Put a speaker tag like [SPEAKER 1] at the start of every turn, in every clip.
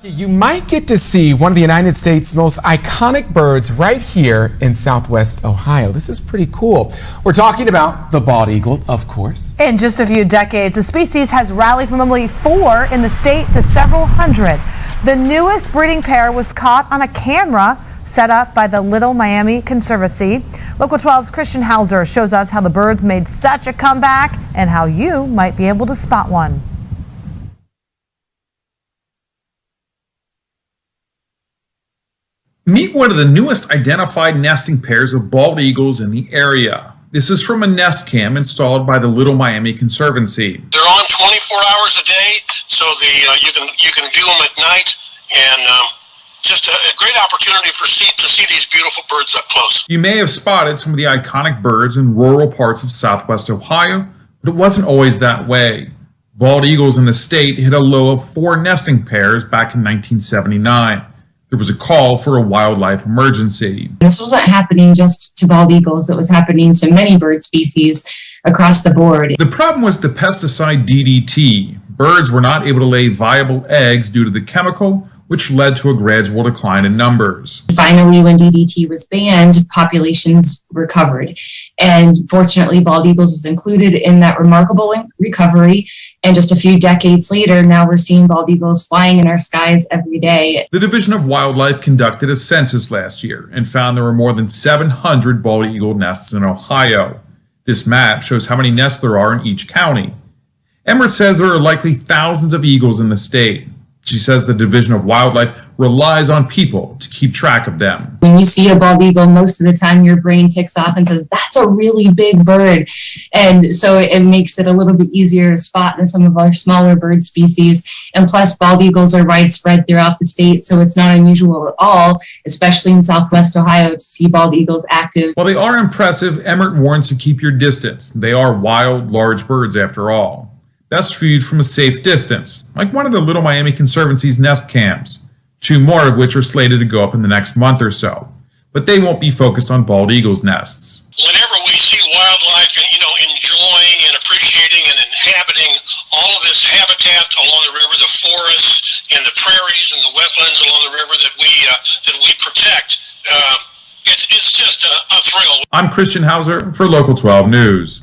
[SPEAKER 1] You might get to see one of the United States' most iconic birds right here in Southwest Ohio. This is pretty cool. We're talking about the bald eagle, of course.
[SPEAKER 2] In just a few decades, the species has rallied from only 4 in the state to several hundred. The newest breeding pair was caught on a camera set up by the Little Miami Conservancy. Local 12's Christian Hauser shows us how the birds made such a comeback and how you might be able to spot one.
[SPEAKER 3] Meet one of the newest identified nesting pairs of bald eagles in the area. This is from a nest cam installed by the Little Miami Conservancy.
[SPEAKER 4] They're on 24 hours a day, so you can view them at night, and just a great opportunity to see these beautiful birds up close.
[SPEAKER 3] You may have spotted some of the iconic birds in rural parts of Southwest Ohio, but it wasn't always that way. Bald eagles in the state hit a low of 4 nesting pairs back in 1979. There was a call for a wildlife emergency.
[SPEAKER 5] This wasn't happening just to bald eagles. It was happening to many bird species across the board.
[SPEAKER 3] The problem was the pesticide DDT. Birds were not able to lay viable eggs due to the chemical, which led to a gradual decline in numbers.
[SPEAKER 5] Finally, when DDT was banned, populations recovered. And fortunately, bald eagles was included in that remarkable recovery. And just a few decades later, now we're seeing bald eagles flying in our skies every day.
[SPEAKER 3] The Division of Wildlife conducted a census last year and found there were more than 700 bald eagle nests in Ohio. This map shows how many nests there are in each county. Emmert says there are likely thousands of eagles in the state. She says the Division of Wildlife relies on people to keep track of them.
[SPEAKER 5] When you see a bald eagle, most of the time your brain ticks off and says, that's a really big bird. And so it makes it a little bit easier to spot than some of our smaller bird species. And plus, bald eagles are widespread throughout the state, so it's not unusual at all, especially in Southwest Ohio, to see bald eagles active.
[SPEAKER 3] While they are impressive, Emmert warns to keep your distance. They are wild, large birds after all. Best viewed from a safe distance, like one of the Little Miami Conservancy's nest cams, 2 more of which are slated to go up in the next month or so. But they won't be focused on bald eagles' nests.
[SPEAKER 4] Whenever we see wildlife, enjoying and appreciating and inhabiting all of this habitat along the river, the forests and the prairies and the wetlands along the river that we protect, it's just a thrill.
[SPEAKER 3] I'm Christian Hauser for Local 12 News.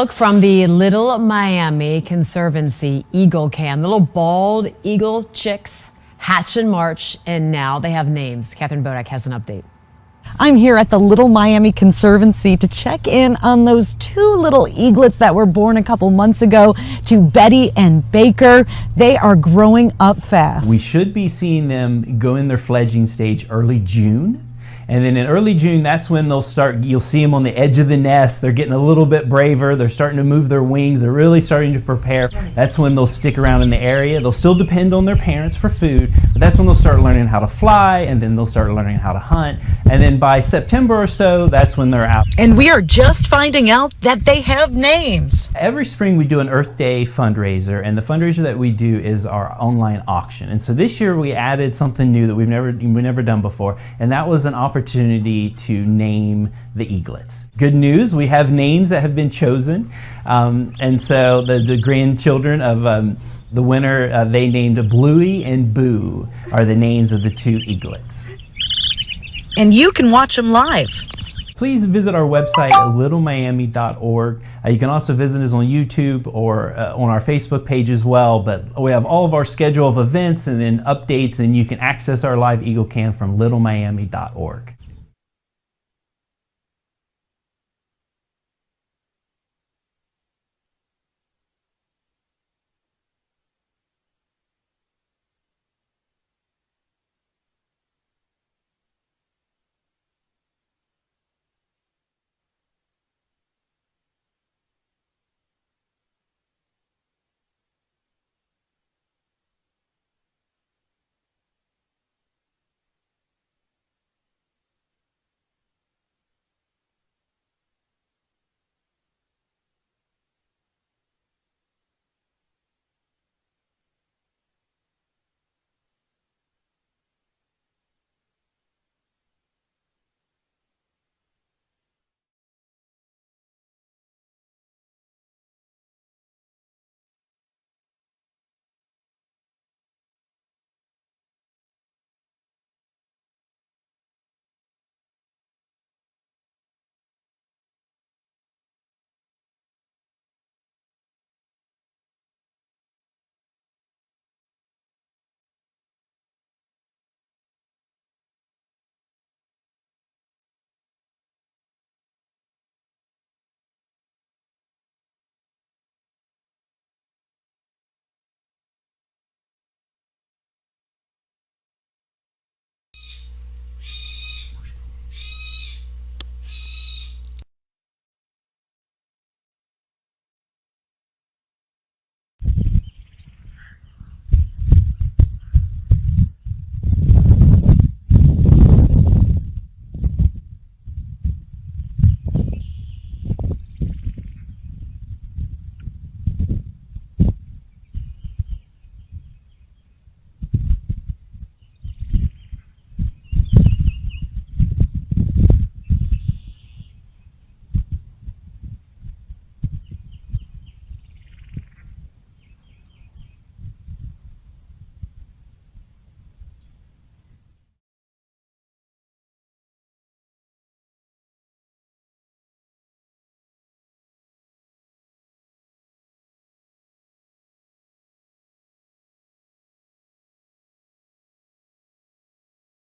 [SPEAKER 6] look from the Little Miami Conservancy Eagle Cam. Little bald eagle chicks hatch in March, and now they have names. Catherine Bodak has an update.
[SPEAKER 7] I'm here at the Little Miami Conservancy to check in on those two little eaglets that were born a couple months ago to Betty and Baker. They are growing up fast.
[SPEAKER 8] We should be seeing them go in their fledgling stage early June. And then in early June, that's when they'll start, you'll see them on the edge of the nest. They're getting a little bit braver. They're starting to move their wings. They're really starting to prepare. That's when they'll stick around in the area. They'll still depend on their parents for food, but that's when they'll start learning how to fly, and then they'll start learning how to hunt. And then by September or so, that's when they're out.
[SPEAKER 7] And we are just finding out that they have names.
[SPEAKER 8] Every spring we do an Earth Day fundraiser, and the fundraiser that we do is our online auction. And so this year we added something new that we've never done before, and that was an opportunity to name the eaglets. Good news, we have names that have been chosen, and so the grandchildren of the winner, they named Bluey and Boo are the names of the two eaglets.
[SPEAKER 7] And you can watch them live.
[SPEAKER 8] Please visit our website at littlemiami.org. You can also visit us on YouTube or on our Facebook page as well. But we have all of our schedule of events and then updates, and you can access our live Eagle Cam from littlemiami.org.